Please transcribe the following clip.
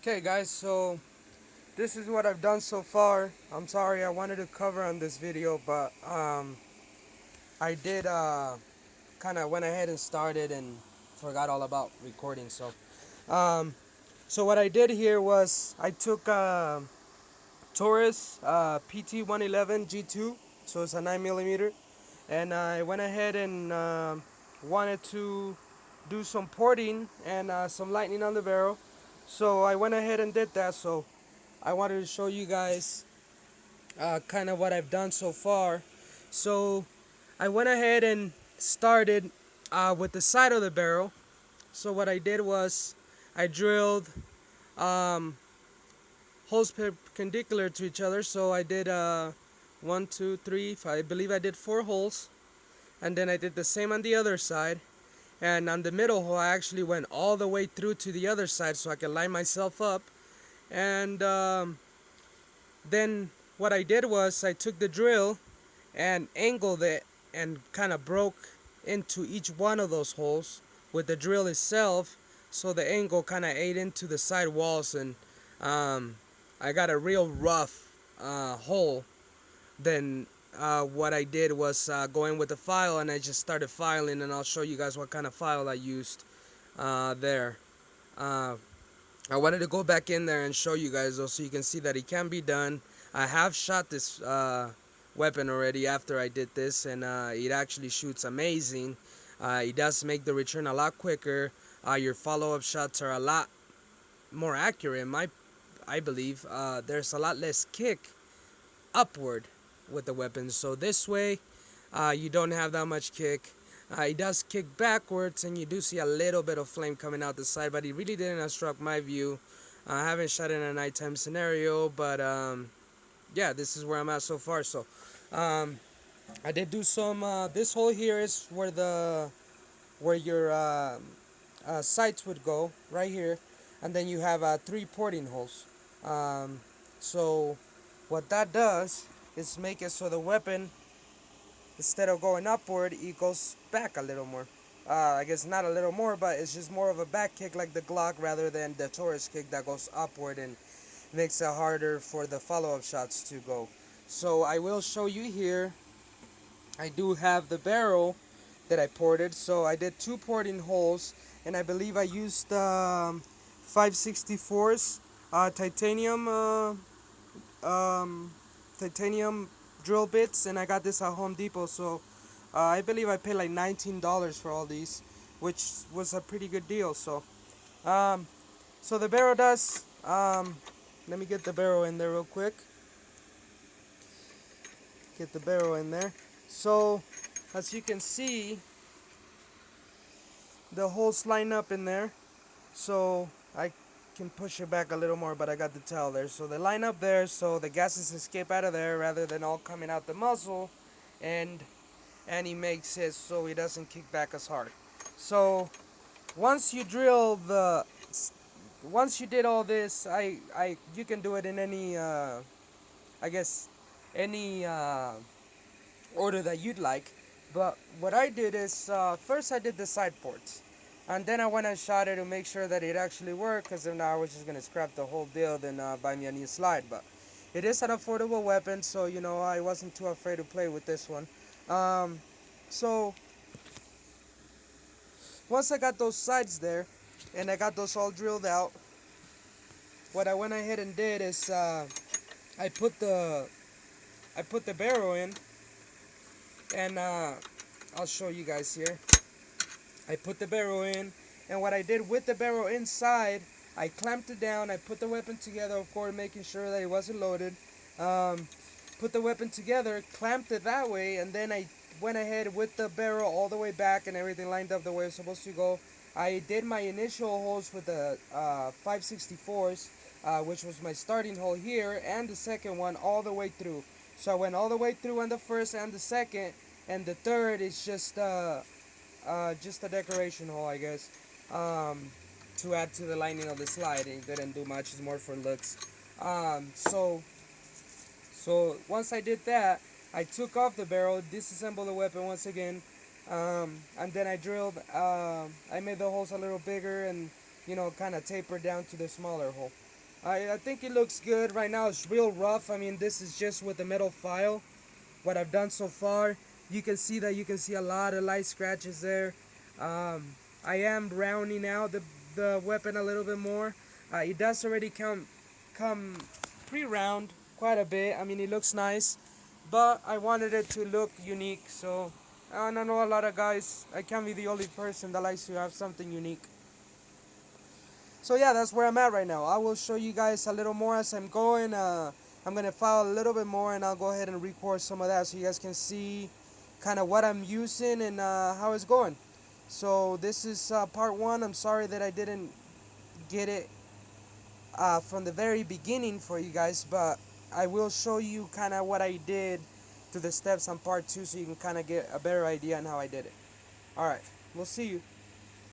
Okay guys, so this is what I've done so far. I'm sorry I wanted to cover on this video, but I did kind of went ahead and started and forgot all about recording. Um, so what I did here was I took Taurus pt111 G2, so it's a 9mm, and I went ahead and wanted to do some porting and some lightning on the barrel. So I went ahead and did that. So I wanted to show you guys kind of what I've done so far. So I went ahead and started with the side of the barrel. So what I did was I drilled um, holes perpendicular to each other. So I did 1, 2, 3, 5, I believe I did 4 holes, and then I did the same on the other side. And on the middle hole, I actually went all the way through to the other side so I could line myself up. And then what I did was I took the drill and angled it and kind of broke into each one of those holes with the drill itself, so the angle kind of ate into the side walls, and I got a real rough hole. Then what I did was go in with the file, and I just started filing, and I'll show you guys what kind of file I used there. uh, I wanted to go back in there and show you guys though, so you can see that it can be done. I have shot this weapon already after I did this, and it actually shoots amazing. It does make the return a lot quicker. Your follow-up shots are a lot more accurate, I believe. There's a lot less kick upward with the weapon, so this way you don't have that much kick. It does kick backwards, and you do see a little bit of flame coming out the side, but it really didn't obstruct my view. I haven't shot in a nighttime scenario, but yeah, this is where I'm at so far. So I did do some. This hole here is where your sights would go, right here, and then you have 3 porting holes. So what that does is make it so the weapon, instead of going upward, it goes back a little more. I guess not a little more, but it's just more of a back kick like the Glock, rather than the Taurus kick that goes upward and makes it harder for the follow-up shots to go. So I will show you here. I do have the barrel that I ported. So I did 2 porting holes, and I believe I used 564s titanium titanium drill bits, and I got this at Home Depot. So I believe I paid like $19 for all these, which was a pretty good deal. So so the barrel does, let me get the barrel in there real quick. Get the barrel in there. So as you can see, the holes line up in there. So I can push it back a little more, but I got the towel there. So they line up there, so the gases escape out of there rather than all coming out the muzzle, and he makes it so he doesn't kick back as hard. So once you drill the, once you did all this, you can do it in any I guess any order that you'd like. But what I did is first I did the side ports, and then I went and shot it to make sure that it actually worked, because if not, I was just gonna scrap the whole deal, then buy me a new slide. But it is an affordable weapon, so you know, I wasn't too afraid to play with this one. So once I got those sides there and I got those all drilled out, what I went ahead and did is I put the barrel in, and I'll show you guys here. I put the barrel in, and what I did with the barrel inside, I clamped it down. I put the weapon together, of course, making sure that it wasn't loaded. Put the weapon together, clamped it that way, and then I went ahead with the barrel all the way back and everything lined up the way it's supposed to go. I did my initial holes with the 564s, which was my starting hole here, and the second one all the way through. So I went all the way through on the first and the second, and the third is just a decoration hole, I guess, to add to the lining of the slide. It didn't do much; it's more for looks. So once I did that, I took off the barrel, disassembled the weapon once again, and then I drilled. I made the holes a little bigger, and you know, kind of tapered down to the smaller hole. I think it looks good. Right now it's real rough. I mean, this is just with the metal file. What I've done so far, you can see a lot of light scratches there. I am rounding out the weapon a little bit more. It does already come pre-round quite a bit. I mean, it looks nice, but I wanted it to look unique. So, and I know a lot of guys. I can't be the only person that likes to have something unique. So yeah, that's where I'm at right now. I will show you guys a little more as I'm going. I'm gonna file a little bit more, and I'll go ahead and record some of that so you guys can see kind of what I'm using and how it's going. So this is part one. I'm sorry that I didn't get it from the very beginning for you guys, but I will show you kind of what I did through the steps on part two so you can kind of get a better idea on how I did it. Alright, we'll see you.